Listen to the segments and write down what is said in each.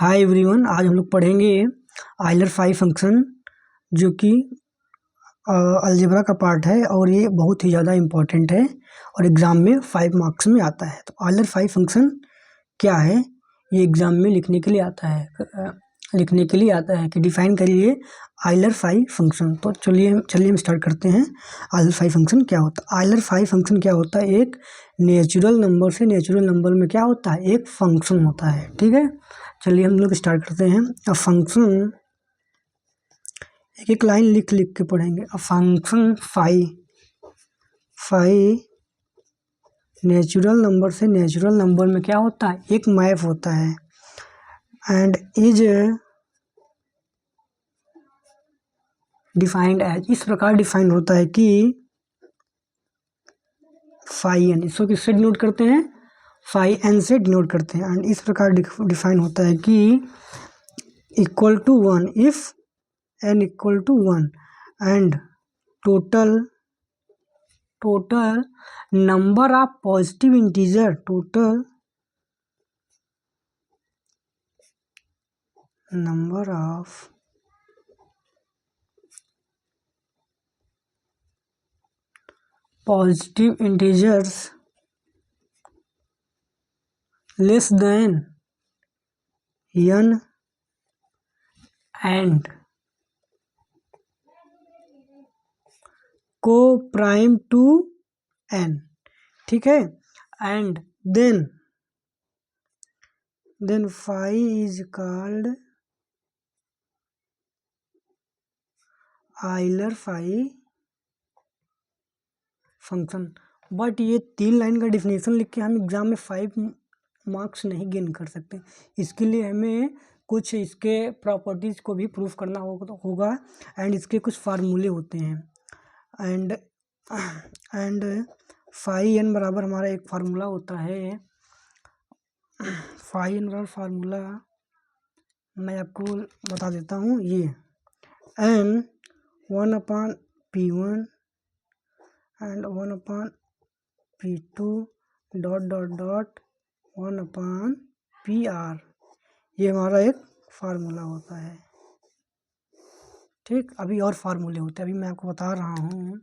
Hi everyone, आज हम लोग पढ़ेंगे आइलर फाइव फंक्शन जो कि अलजेब्रा का पार्ट है और ये बहुत ही ज़्यादा इम्पोर्टेंट है और एग्ज़ाम में 5 मार्क्स में आता है। तो आइलर फाइव फंक्शन क्या है, ये एग्ज़ाम में लिखने के लिए आता है कि डिफाइन करिए आइलर फाइव फंक्शन। तो चलिए हम स्टार्ट करते हैं। आइलर फाइव फंक्शन क्या होता है? आइलर फाइव फंक्शन क्या होता है? एक नेचुरल नंबर से नेचुरल नंबर में क्या होता है, एक फंक्शन होता है। ठीक है, चलिए हम लोग स्टार्ट करते हैं। अ फंक्शन, एक एक लाइन लिख लिख के पढ़ेंगे। A function five natural number से नेचुरल नंबर में क्या होता है, एक मैप होता है एंड इज डिफाइंड एज, इस प्रकार डिफाइंड होता है कि फाइव एन, इसको किससे डिनोट करते हैं, फाइव एन से डिनोट करते हैं। एंड इस प्रकार डिफाइन होता है कि equal to one, if N equal to one and total number of positive integer, total number of positive integers less than n and coprime to n। ठीक है, and then phi is called Euler phi function. But ये 3 line का definition लिख के हम exam में 5 marks नहीं gain कर सकते। इसके लिए हमें कुछ इसके प्रॉपर्टीज़ को भी प्रूफ करना होगा एंड इसके कुछ फार्मूले होते हैं। एंड फाइव एन बराबर हमारा एक फार्मूला होता है। फाइव एन बराबर फार्मूला मैं आपको बता देता हूँ। ये N 1/P1 and 1/P2 dot 1/PR, ये हमारा एक फार्मूला होता है। ठीक, अभी और फार्मूले होते हैं, अभी मैं आपको बता रहा हूँ।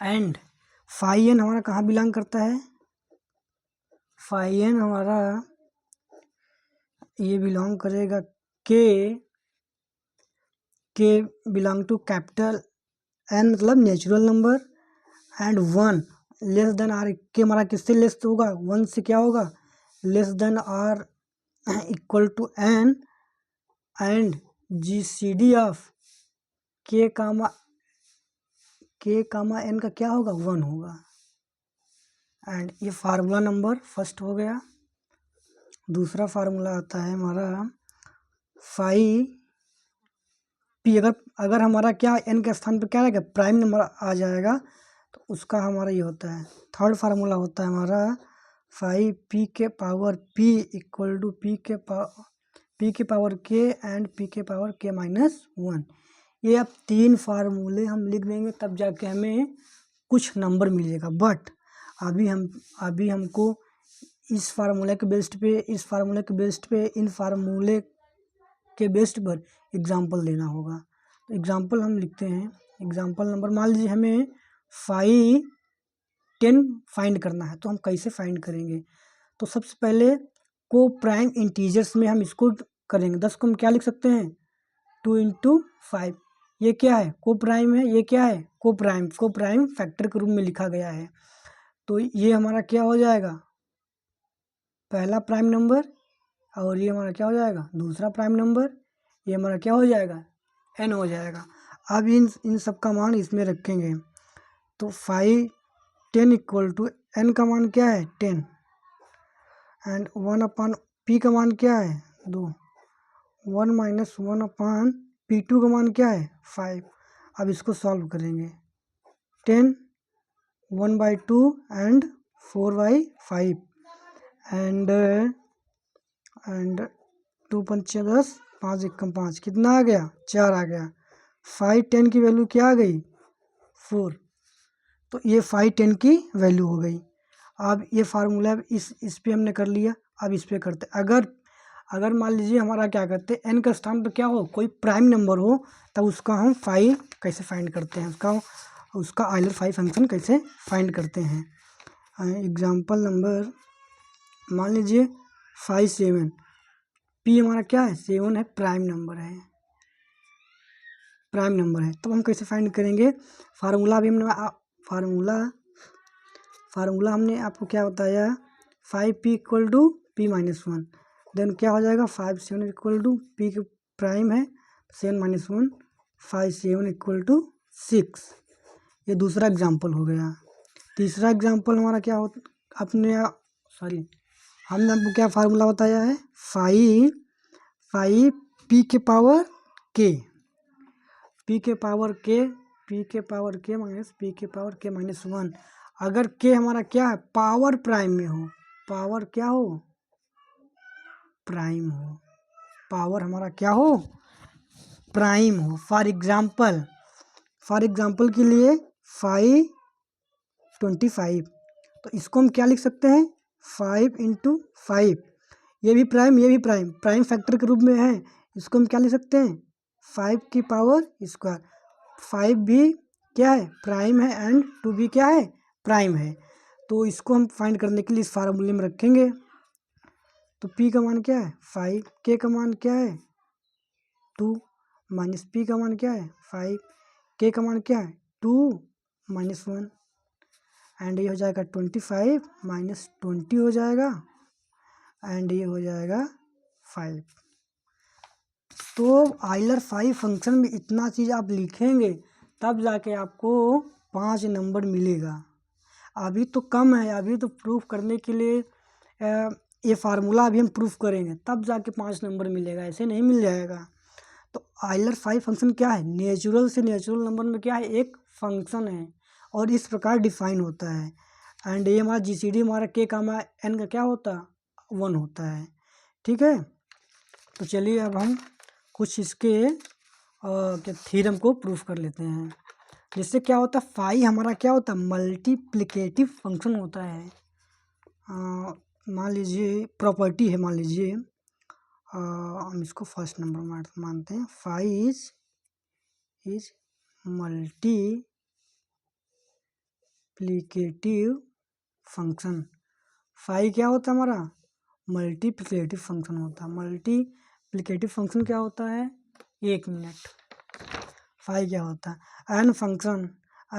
एंड फाइव एन हमारा कहाँ बिलोंग करता है? फाइव एन हमारा ये बिलोंग करेगा K belong to capital N, मतलब natural number, and one less than R. K हमारा किससे लेस होगा? वन से क्या होगा? Less than R equal to N and GCD of K comma N का क्या होगा? वन होगा। एंड ये फार्मूला नंबर फर्स्ट हो गया। दूसरा फार्मूला आता है हमारा फाइव पी। अगर हमारा क्या एन के स्थान पर क्या रहेगा? प्राइम नंबर आ जाएगा तो उसका हमारा ये होता है। थर्ड फार्मूला होता है हमारा फाइव पी के power P equal to P के पावर के एंड पी के पावर के माइनस वन। ये अब 3 फार्मूले हम लिख देंगे, तब जाके हमें कुछ नंबर मिलेगा। बट अभी हमको इस फार्मूले के बेस्ड पे इन फार्मूले के बेस्ड पर एग्जाम्पल देना होगा। तो एग्जाम्पल हम लिखते हैं। एग्जाम्पल नंबर, मान लीजिए हमें 5 10 फाइंड करना है, तो हम कैसे फाइंड करेंगे? तो सबसे पहले को प्राइम इंटीजर्स में हम इसको करेंगे। 10 को हम क्या लिख सकते हैं? 2 × 5। ये क्या है? को प्राइम है। ये क्या है? को प्राइम फैक्टर के रूप में लिखा गया है। तो ये हमारा क्या हो जाएगा? पहला प्राइम नंबर, और ये हमारा क्या हो जाएगा? दूसरा प्राइम नंबर। ये हमारा क्या हो जाएगा? n हो जाएगा। अब इन सब का मान इसमें रखेंगे। तो 5 10 इक्वल टू n का मान क्या है? 10 एंड 1/P का मान क्या है? 2। 1 - 1/P2 का मान क्या है? 5। अब इसको सॉल्व करेंगे। 10 1/2 एंड 4/5 एंड 2 5 10, 5 1 5, कितना आ गया? 4 आ गया। 5 10 की वैल्यू क्या आ गई? 4। तो ये 5 10 की वैल्यू हो गई। अब ये फार्मूला इस पे हमने कर लिया। अब इस पे करते, अगर मान लीजिए हमारा क्या करते हैं n का स्थान पर क्या हो, कोई प्राइम नंबर हो, तब उसका हम फाई कैसे फाइंड करते हैं, उसका आइलर फाई फंक्शन कैसे फाइंड करते हैं। एग्जांपल नंबर मान लीजिए 5 7, p हमारा क्या है, 7 है, प्राइम नंबर है, तो हम कैसे फाइंड करेंगे। फार्मूला भी हमने फार्मूला हमने आपको क्या बताया, 5p equal to p-1, then क्या हो जाएगा 5 7 इक्वल टू p की प्राइम है 7 - 1, 5 7 इक्वल टू 6। ये दूसरा एग्जांपल हो गया। तीसरा एग्जांपल हमारा क्या हो, हमने आपको क्या फार्मूला बताया है, 5 p के पावर k, p के पावर k माइनस 1। अगर k हमारा क्या है, पावर प्राइम में हो, पावर क्या हो, प्राइम हो, पावर हमारा क्या हो, प्राइम हो। फॉर एग्जाम्पल के लिए 5 25, तो इसको हम क्या लिख सकते हैं, 5 × 5, ये भी प्राइम फैक्टर के रूप में है, इसको हम क्या लिख सकते हैं, 5 की पावर स्क्वायर। 5 भी क्या है, प्राइम है, एंड 2 भी क्या है, प्राइम है। तो इसको हम फाइंड करने के लिए इस फार्मूले में रखेंगे। तो p का मान क्या है 5, k का मान क्या है 2, माइनस p का मान क्या है 5, k का मान क्या है 2 - 1, एंड ये हो जाएगा 25 - 20 हो जाएगा, एंड ये हो जाएगा 5। तो आइलर फाई फंक्शन में इतना चीज़ आप लिखेंगे तब जाके आपको 5 नंबर मिलेगा। अभी तो कम है, अभी तो प्रूफ करने के लिए ये फार्मूला अभी हम प्रूफ करेंगे तब जाके 5 नंबर मिलेगा, ऐसे नहीं मिल जाएगा। तो आइलर फाई फंक्शन क्या है, नेचुरल से नेचुरल नंबर में क्या है, एक फंक्शन है और इस प्रकार डिफाइन होता है। एंड ये हमारा जीसीडी हमारा k, n का क्या होता है 1 होता है। ठीक है, तो चलिए अब हम कुछ इसके थ्योरम को प्रूफ कर लेते हैं। जिससे क्या होता है, फाई हमारा क्या होता है, मल्टीप्लिकेटिव फंक्शन होता है। मान लीजिए प्रॉपर्टी है, मान लीजिए हम इसको फर्स्ट नंबर मानते हैं, phi is multiplicative function. Phi क्या होता है हमारा, मल्टीप्लिकेटिव फंक्शन होता है। मल्टीप्लिकेटिव फंक्शन क्या होता है, 1 मिनट। फाई क्या होता है,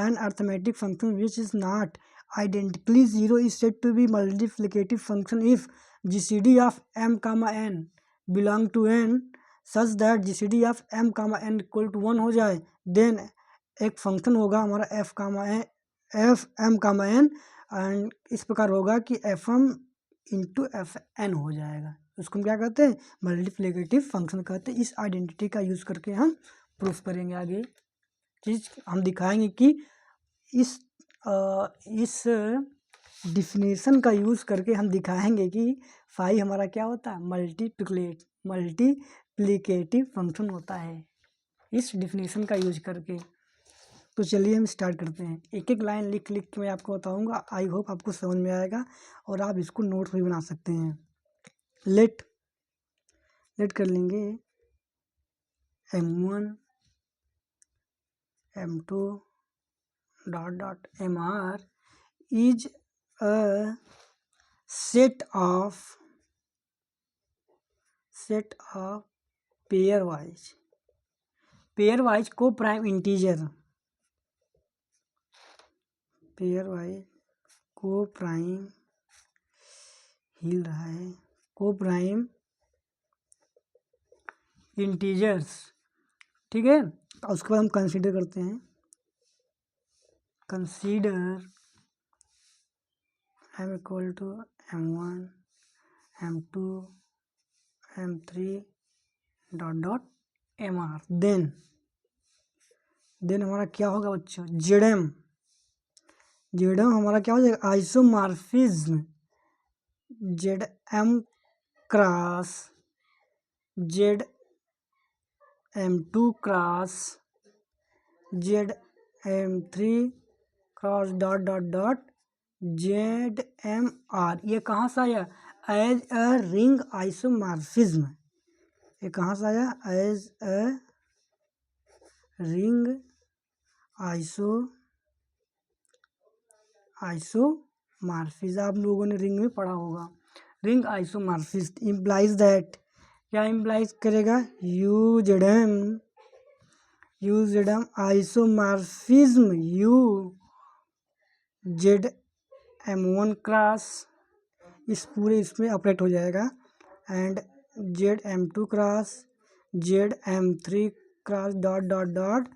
an arithmetic function which is not identically 0 is said to be multiplicative function if GCD of m, n belong to n such that GCD of m, n equal to 1 हो जाए, then एक function होगा हमारा f m, n, and इस प्रकार होगा कि fm × fn हो जाएगा। उसको हम क्या कहते हैं, मल्टीप्लिकेटिव फंक्शन कहते हैं। इस आइडेंटिटी का यूज़ करके हम प्रूफ करेंगे। आगे चीज़ हम दिखाएंगे कि इस डिफिनेशन का यूज़ करके हम दिखाएंगे कि फाई हमारा क्या होता है, मल्टीप्लिकेटिव फंक्शन होता है, इस डिफिनेशन का यूज करके। तो चलिए हम स्टार्ट करते हैं। एक एक लाइन लिख लिख के मैं आपको बताऊंगा। आई होप आपको समझ में आएगा और आप इसको नोट्स भी बना सकते हैं। लेट कर लेंगे m1 m2 ... mr is a set of pairwise co-prime integer, co-prime इंटीजर्स। ठीक है, उसके बाद हम कंसीडर करते हैं, consider m equal to m1 m2 m3 ... mr। Then हमारा क्या होगा बच्चों, जेडम हमारा क्या हो जाएगा, isomorphism Z M cross Z m2 cross Z m3 cross ... Z M R. ये कहाँ से आया, एज अ रिंग आइसोमॉर्फिज्म, ये कहाँ से आया? एज अ रिंग आइसोमॉर्फिज्म, आप लोगों ने रिंग में पढ़ा होगा। रिंग आइसोमॉर्फिज्म इम्प्लाइज दैट, क्या इम्प्लाइज करेगा? यूजेडम आइसोमॉर्फिज्म ZM1 क्रॉस, इस पूरे इसमें ऑपरेट हो जाएगा, and ZM2 cross, ZM3 cross dot dot dot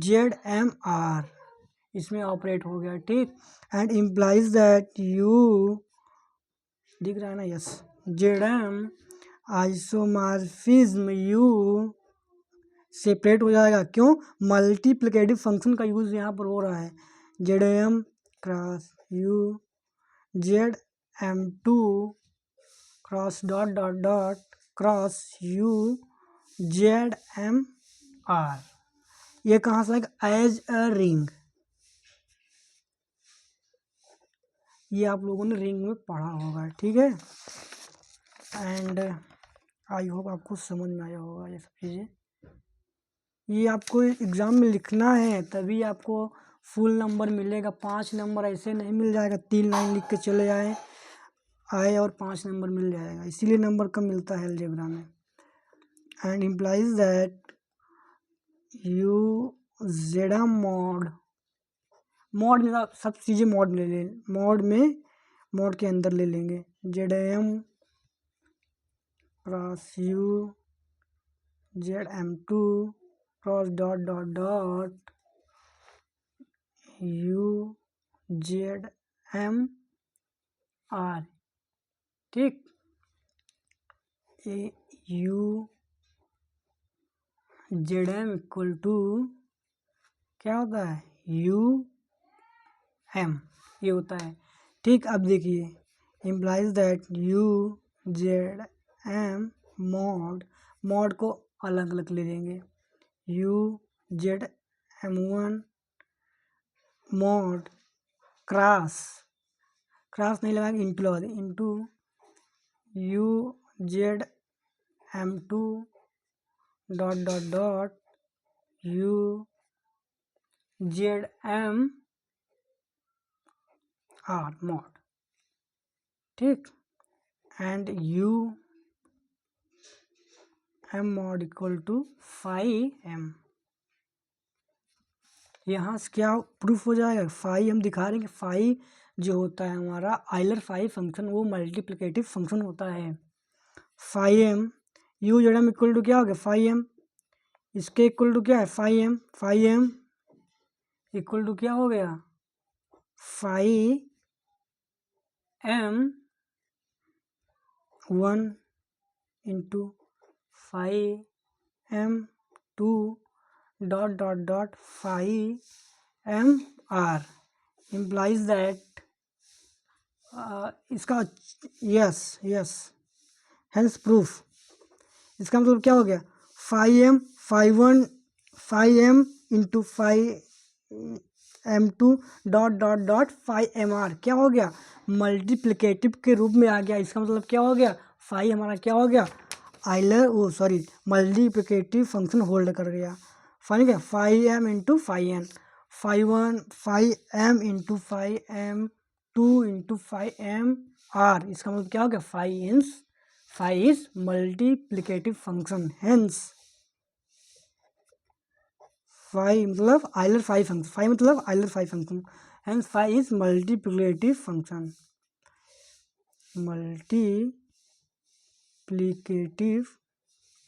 ZMR, इसमें ऑपरेट हो गया, ठीक। एंड इम्प्लाइज दैट यू, दिख रहा है ना? Yes, ZM isomorphism you separate हो जाएगा, क्यों? मल्टीप्लिकेटिव फंक्शन का यूज यहाँ पर हो रहा है। ZM cross you ZM2 cross dot dot dot cross you ZMR, ये कहाँ से आएगा? एज अ रिंग, ये आप लोगों ने रिंग में पढ़ा होगा, ठीक है। एंड आई होप आपको समझ में आया होगा ये सब चीज़ें। ये आपको एग्ज़ाम में लिखना है, तभी आपको फुल नंबर मिलेगा। 5 नंबर ऐसे नहीं मिल जाएगा, 3 लाइन लिख के चले आए और 5 नंबर मिल जाएगा, इसीलिए नंबर कम मिलता है अलजेब्रा में। And implies that you ZM mod में सब चीज़ें मॉड के अंदर ले लेंगे। ZM cross you ZM2 cross dot dot dot U ZMR, ठीक। यू ZM इक्वल टू क्या होता है? UM, ये होता है, ठीक। अब देखिए, implies that you ZM mod को अलग अलग ले लेंगे। यू ZM1 मॉड क्रॉस नहीं लगाएंगे, इंटू लगा दें, into U ZM2 dot dot dot U ZMR mod, ठीक। And UM mod equal to 5M, यहाँ से क्या प्रूफ हो जाएगा? 5 हम दिखा रहे हैं कि 5 जो होता है हमारा आइलर 5 फंक्शन, वो मल्टीप्लिकेटिव फंक्शन होता है। 5M you ZM equal to क्या हो गया? 5M, इसके इक्वल टू क्या है? 5M इक्वल टू क्या हो गया? 5M1 into 5M2 dot dot dot 5MR implies that इसका यस हेंस प्रूफ, इसका मतलब क्या हो गया? 5M into 5M2 dot dot dot 5MR क्या हो गया? मल्टीप्लिकेटिव के रूप में आ गया। इसका मतलब क्या हो गया? 5 हमारा क्या हो गया? मल्टीप्लिकेटिव फंक्शन होल्ड कर गया। फाइन क्या? 5M into 5N, 5M into 5M2 into 5MR, इसका मतलब क्या हो गया? 5 इज मल्टीप्लिकेटिव फंक्शन, हेंस 5 मतलब आइलर 5 फंक्शन, 5 मतलब Euler 5 function, hence 5 is multiplicative function. Multiplicative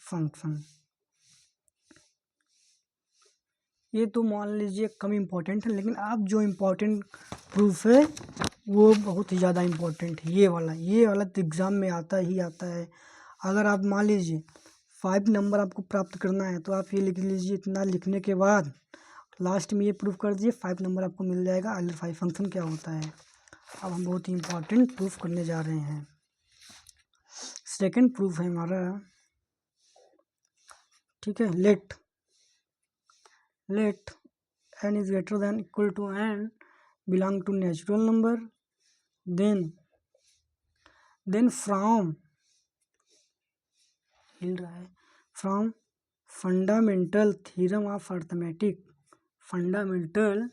function ये तो मान लीजिए कम इम्पोर्टेंट है, लेकिन आप जो इम्पोर्टेंट प्रूफ है वो बहुत ही ज़्यादा इम्पोर्टेंट है। ये वाला तो एग्ज़ाम में आता ही आता है। अगर आप मान लीजिए 5 नंबर आपको प्राप्त करना है, तो आप ये लिख लीजिए, इतना लिखने के बाद लास्ट में ये प्रूफ कर दीजिए, 5 नंबर आपको मिल जाएगा। आइलर 5 फंक्शन क्या होता है। अब हम बहुत ही इम्पोर्टेंट प्रूफ करने जा रहे हैं। सेकेंड प्रूफ है हमारा, ठीक है। Let n is greater than equal to n belong to natural number, then then from हिल रहा है, from fundamental theorem of arithmetic, fundamental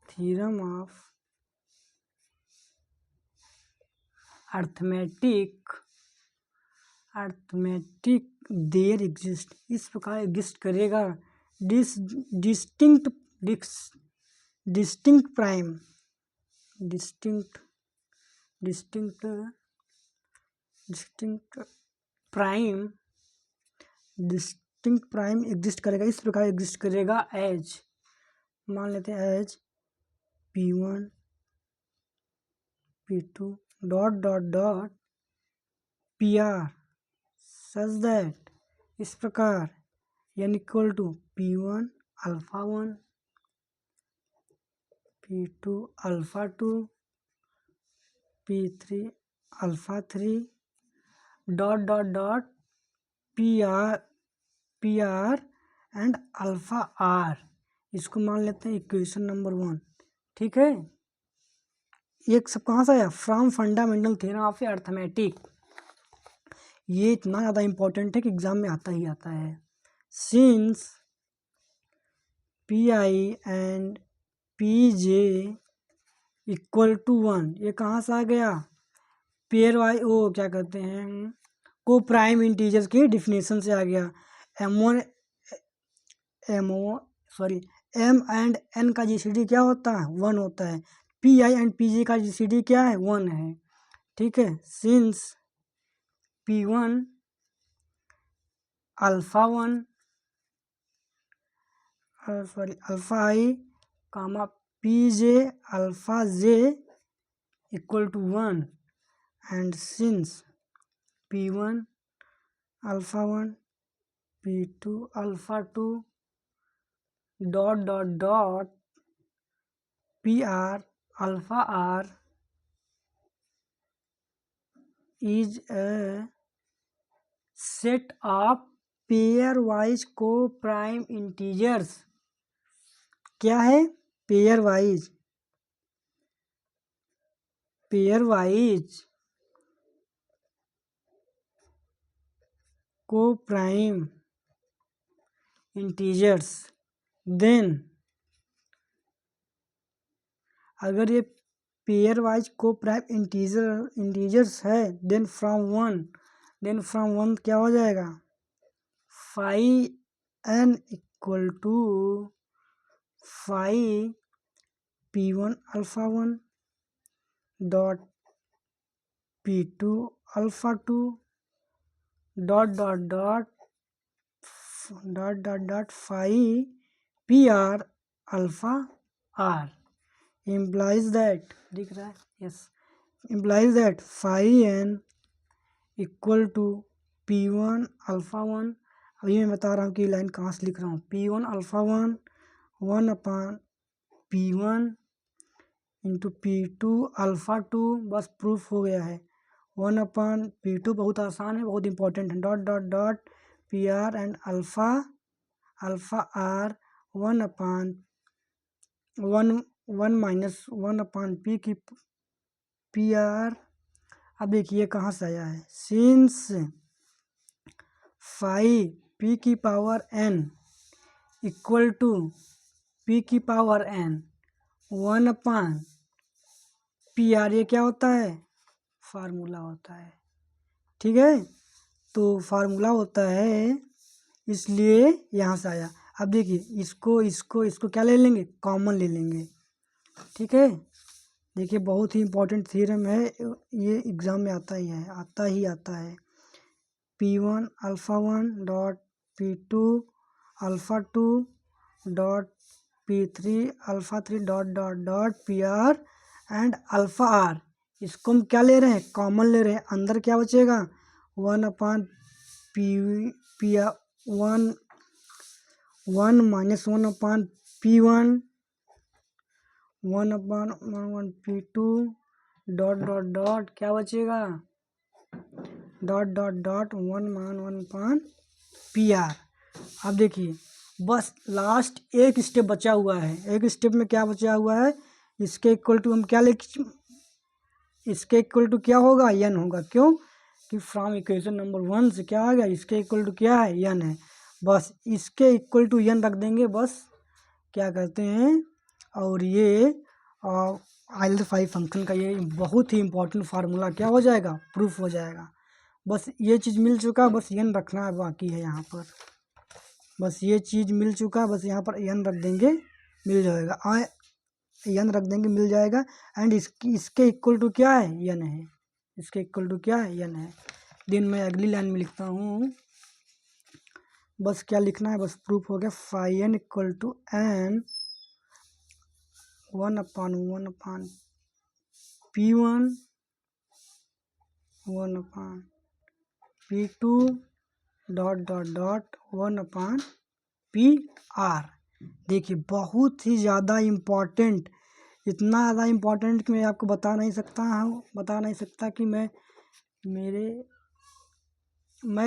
theorem of arithmetic there exist, इस प्रकार एग्जिस्ट करेगा distinct prime, distinct prime exist करेगा, इस प्रकार exist करेगा एज, मान लेते हैं as P1 P2 dot dot dot PR such that, इस प्रकार n equal to P1 alpha 1 P2 alpha 2 P3 alpha 3 dot dot dot PR and alpha R, इसको मान लेते हैं इक्वेशन नंबर 1। ठीक है, एक सब कहाँ से आया, from fundamental theorem of arithmetic. ये इतना ज़्यादा इम्पोर्टेंट है कि एग्जाम में आता ही आता है। Since PI and PJ equal to 1, ये कहाँ से आ गया, पेयर वाई वो क्या कहते हैं को प्राइम इंटीजर्स की डिफिनेशन से आ गया। M एंड N का GCD क्या होता है, 1 होता है। PI एंड PJ का GCD क्या है, 1 है। ठीक है, since P1 alpha 1 alpha I comma PJ alpha J equal to 1 and since P1 alpha 1 P2 alpha 2 dot dot dot PR alpha R is a set of pairwise coprime integers, क्या है, pairwise coprime integers. Then अगर ये pairwise coprime integers है, then from one क्या हो जाएगा, phi n equal to phi P1 alpha 1 dot P2 alpha 2 dot dot dot phi PR alpha R implies that, दिख रहा है, yes, implies that phi n equal to P1 alpha 1। अभी मैं बता रहा हूँ कि लाइन कहाँ से लिख रहा हूँ, P1 अल्फा 1 अपान P1 इंटू P2 अल्फा 2, बस प्रूफ हो गया है। 1 अपान P2 बहुत आसान है, बहुत इंपॉर्टेंट है, dot dot dot PR and alpha R 1 upon 1 minus 1 upon P की PR। अब देखिए कहाँ से आया है, सिंस फाई P की power n equal to P की पावर n 1 अपान PR, ये क्या होता है, फार्मूला होता है। ठीक है, तो फार्मूला होता है, इसलिए यहाँ से आया। अब देखिए इसको क्या ले लेंगे, कॉमन ले लेंगे। ठीक है, देखिए बहुत ही इम्पोर्टेंट थ्योरम है, ये एग्ज़ाम में आता है। P1 alpha 1 dot P2 alpha 2 dot P3 alpha 3 dot dot dot PR and alpha R, इसको हम क्या ले रहे हैं, कॉमन ले रहे हैं। अंदर क्या बचेगा, 1 अपान PR 1 माइनस 1 अपान P1 1 upon 1 P2 dot dot dot क्या बचेगा, डॉट डॉट डॉट 1 मान 1 अपान PR। अब देखिए बस लास्ट एक स्टेप बचा हुआ है, एक स्टेप में क्या बचा हुआ है, इसके इक्वल टू हम क्या इसके इक्वल टू क्या होगा, n होगा। क्यों कि फ्रॉम इक्वेशन नंबर 1 से क्या आ गया, इसके इक्वल टू क्या है, n है। बस इसके इक्वल टू n रख देंगे, बस क्या कहते हैं। और ये आइलर फाइव फंक्शन का ये बहुत ही इंपॉर्टेंट फार्मूला क्या हो जाएगा, प्रूफ हो जाएगा। बस ये चीज़ मिल चुका, बस n रखना है बाकी है यहाँ पर। बस ये चीज़ मिल चुका, बस यहाँ पर n रख देंगे, मिल जाएगा। n रख देंगे, मिल जाएगा। एंड इसके इक्वल टू क्या है, n है। इसके इक्वल टू क्या है, n है। देन मैं अगली लाइन में लिखता हूँ, बस क्या लिखना है, बस प्रूफ हो गया। Phi n equal to n 1/1 P1 1/P2 dot 1/PR। देखिए बहुत ही ज़्यादा इम्पॉर्टेंट, इतना ज़्यादा इम्पॉर्टेंट कि मैं आपको बता नहीं सकता कि मैं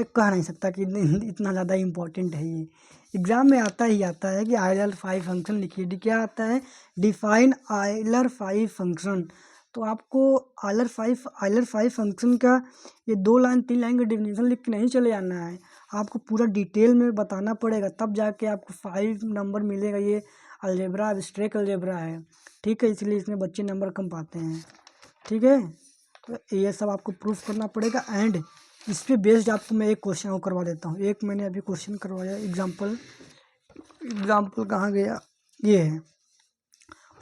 कह नहीं सकता कि इतना ज़्यादा इम्पॉर्टेंट है ये। एग्ज़ाम में आता ही आता है कि आइलर फाइव फंक्शन लिखिए। क्या आता है, डिफाइन आइलर फाइव फंक्शन। तो आपको आइलर फाइव फंक्शन का ये 2 लाइन 3 लाइन का डेफिनेशन लिख के नहीं चले जाना है, आपको पूरा डिटेल में बताना पड़ेगा, तब जाके आपको 5 नंबर मिलेगा। ये अलजेब्रा एब्स्ट्रैक्ट अलजेब्रा है, ठीक है, इसलिए इसमें बच्चे नंबर कम पाते हैं, ठीक है। तो ये सब आपको प्रूफ करना पड़ेगा। एंड इस पे बेस्ड आपको मैं एक क्वेश्चन और करवा देता हूँ। एक मैंने अभी क्वेश्चन करवाया, एग्जाम्पल कहाँ गया, ये है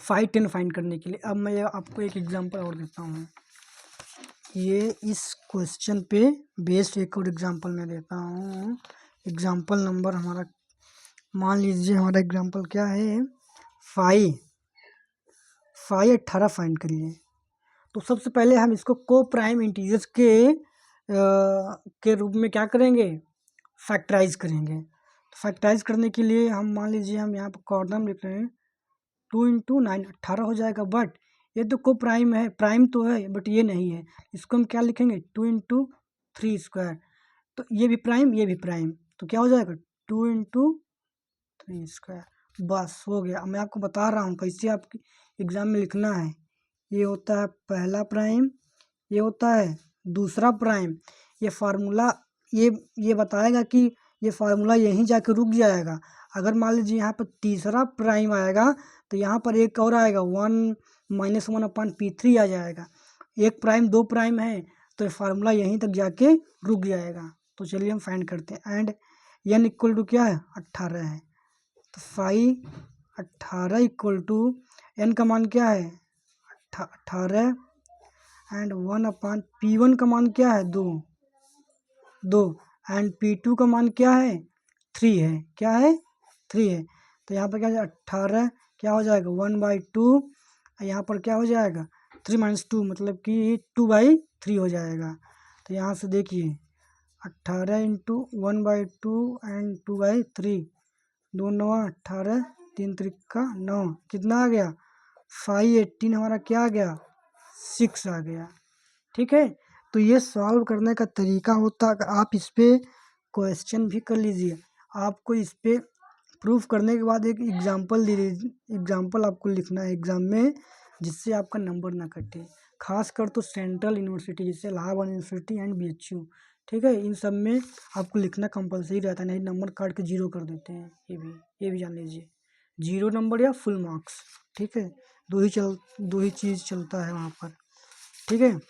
5 10 फाइंड करने के लिए। अब मैं आपको एक एग्जाम्पल और देता हूँ। ये इस क्वेश्चन पे बेस्ड एक और एग्जाम्पल मैं देता हूँ। एग्जाम्पल नंबर हमारा, मान लीजिए हमारा एग्जाम्पल क्या है, 18 फाइंड करिए। तो सबसे पहले हम इसको को प्राइम इंटीजर्स के रूप में क्या करेंगे, फैक्टराइज करेंगे। तो फैक्टराइज करने के लिए हम मान लीजिए हम यहाँ पर कॉर्नर में लिख रहे हैं 2 × 9 18 हो जाएगा। बट ये तो को प्राइम है, प्राइम तो है बट ये नहीं है, इसको हम क्या लिखेंगे 2 × 3²। तो ये भी प्राइम, तो क्या हो जाएगा 2 × 3²। बस हो गया। मैं आपको बता रहा हूँ कैसे आपके एग्ज़ाम में लिखना है। ये होता है पहला प्राइम, ये होता है दूसरा प्राइम। ये फार्मूला ये बताएगा कि ये फार्मूला यहीं जाके रुक जाएगा। अगर मान लीजिए यहाँ पर तीसरा प्राइम आएगा तो यहाँ पर एक और आएगा 1 - 1/P3 आ जाएगा। एक प्राइम 2 प्राइम है तो ये फार्मूला यहीं तक जाके रुक जाएगा। तो चलिए हम फाइंड करते हैं। एंड n इक्वल टू क्या है, 18 है। तो 18 इक्वल टू n का मान क्या है 18 एंड 1/P1 का मान क्या है 2 एंड P2 का मान क्या है 3 है। क्या है 3 है। तो यहाँ पर क्या है 18 क्या हो जाएगा 1/2, यहाँ पर क्या हो जाएगा 3 - 2 मतलब कि 2/3 हो जाएगा। तो यहाँ से देखिए 18 × 1/2 एंड 2/3, 2 9 18, 3 3 9, कितना आ गया 518 हमारा क्या आ गया 6 आ गया, ठीक है। तो ये सॉल्व करने का तरीका होता है। आप इस पे क्वेश्चन भी कर लीजिए। आपको इस पे प्रूफ करने के बाद एक एग्जाम्पल आपको लिखना है एग्ज़ाम में, जिससे आपका नंबर ना कटे। खासकर तो सेंट्रल यूनिवर्सिटी जैसे इलाहाबाद यूनिवर्सिटी एंड BHU, ठीक है, इन सब में आपको लिखना कंपलसरी रहता है, नहीं नंबर काट के 0 कर देते हैं। ये भी जान लीजिए, 0 नंबर या फुल मार्क्स, ठीक है, दो ही चीज़ चलता है वहाँ पर, ठीक है।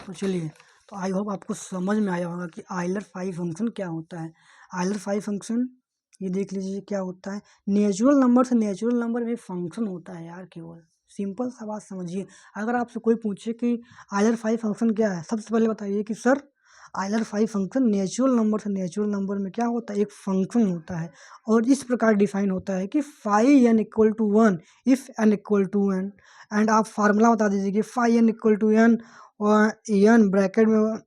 तो चलिए, तो आई होप आपको समझ में आया होगा कि आइलर फाइव फंक्शन क्या होता है। आइलर फाइव फंक्शन ये देख लीजिए क्या होता है। नेचुरल नंबर से नेचुरल नंबर में फंक्शन होता है यार, केवल सिंपल सा बात समझिए। अगर आपसे कोई पूछे कि आइलर फाइव फंक्शन क्या है, सबसे पहले बताइए कि sir Euler phi function natural number से नेचुरल नंबर में क्या होता है, एक फंक्शन होता है। और इस प्रकार डिफाइन होता है कि phi n equal to 1 if n equal to n। And आप फार्मूला बता दीजिए कि phi n equal to n और n ब्रैकेट में 1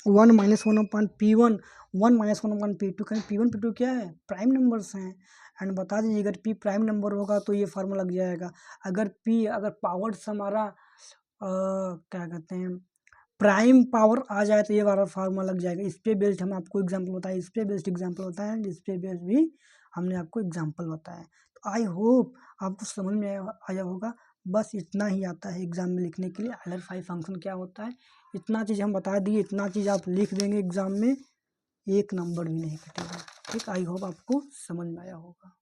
- 1/P1 1 - 1/P2। कहीं P1 P2 क्या है, प्राइम नंबर्स हैं। एंड बता दीजिए अगर P प्राइम नंबर होगा तो ये फार्मूला लग जाएगा। अगर पावर्स हमारा क्या कहते हैं प्राइम पावर आ जाए तो ये वाला फार्मूला लग जाएगा। इस पे बेस्ड हम आपको एग्जांपल बताए, इस पे बेस्ड एग्जांपल बताए एंड इस पे बेस्ड भी हमने आपको एग्जांपल बताया। तो आई होप आपको समझ में आया होगा। बस इतना ही आता है एग्ज़ाम में लिखने के लिए। आइलर फाइव फंक्शन क्या होता है, इतना चीज़ हम बता दिए, इतना चीज़ आप लिख देंगे एग्ज़ाम में, एक नंबर भी नहीं कटेगा। ठीक, आई होप आपको समझ में आया होगा।